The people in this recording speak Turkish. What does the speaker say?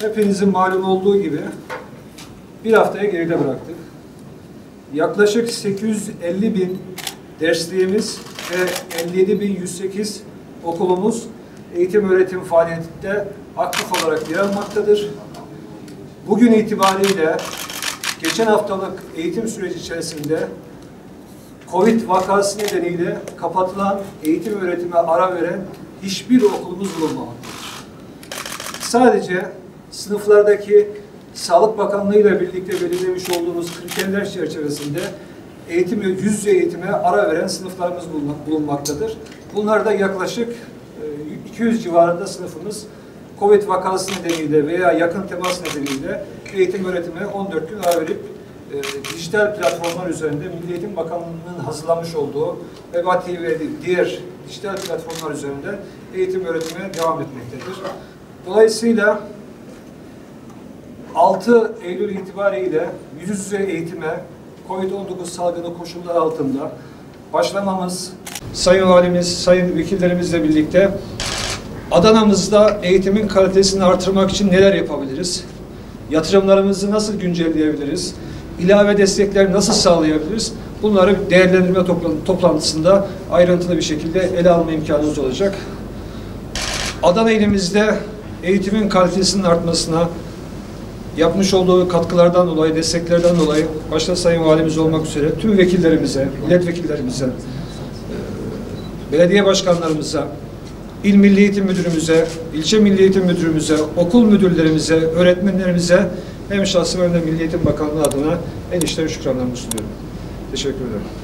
Hepinizin malum olduğu gibi bir haftaya geride bıraktık. Yaklaşık 850.000 dersliğimiz ve 57.108 okulumuz eğitim öğretim faaliyetinde aktif olarak yer almaktadır. Bugün itibariyle geçen haftalık eğitim süreci içerisinde Covid vakası nedeniyle kapatılan, eğitim öğretime ara veren hiçbir okulumuz bulunmamaktadır. Sadece sınıflardaki Sağlık Bakanlığı ile birlikte belirlemiş olduğumuz kriterler çerçevesinde yüz yüze eğitime ara veren sınıflarımız bulunmaktadır. Bunlarda yaklaşık 200 civarında sınıfımız Covid vakası nedeniyle veya yakın temas nedeniyle eğitim öğretime 14 gün ara verip dijital platformlar üzerinde Milli Eğitim Bakanlığı'nın hazırlamış olduğu Veba TV ve diğer dijital platformlar üzerinde eğitim öğretime devam etmektedir. Dolayısıyla 6 Eylül itibariyle yüz yüze eğitime Covid-19 salgını koşulları altında başlamamız, Sayın Valimiz, Sayın Vekillerimizle birlikte Adana'mızda eğitimin kalitesini artırmak için neler yapabiliriz? Yatırımlarımızı nasıl güncelleyebiliriz? İlave destekler nasıl sağlayabiliriz? Bunları değerlendirme toplantısında ayrıntılı bir şekilde ele alma imkanımız olacak. Adana ilimizde eğitimin kalitesinin artmasına yapmış olduğu katkılardan dolayı, desteklerden dolayı başta Sayın Valimiz olmak üzere tüm vekillerimize, milletvekillerimize, belediye başkanlarımıza, İl Milli Eğitim Müdürümüze, ilçe Milli Eğitim Müdürümüze, okul müdürlerimize, öğretmenlerimize hem şahsım hem de Milli Eğitim Bakanlığı adına en içten şükranlarımı sunuyorum. Teşekkür ederim.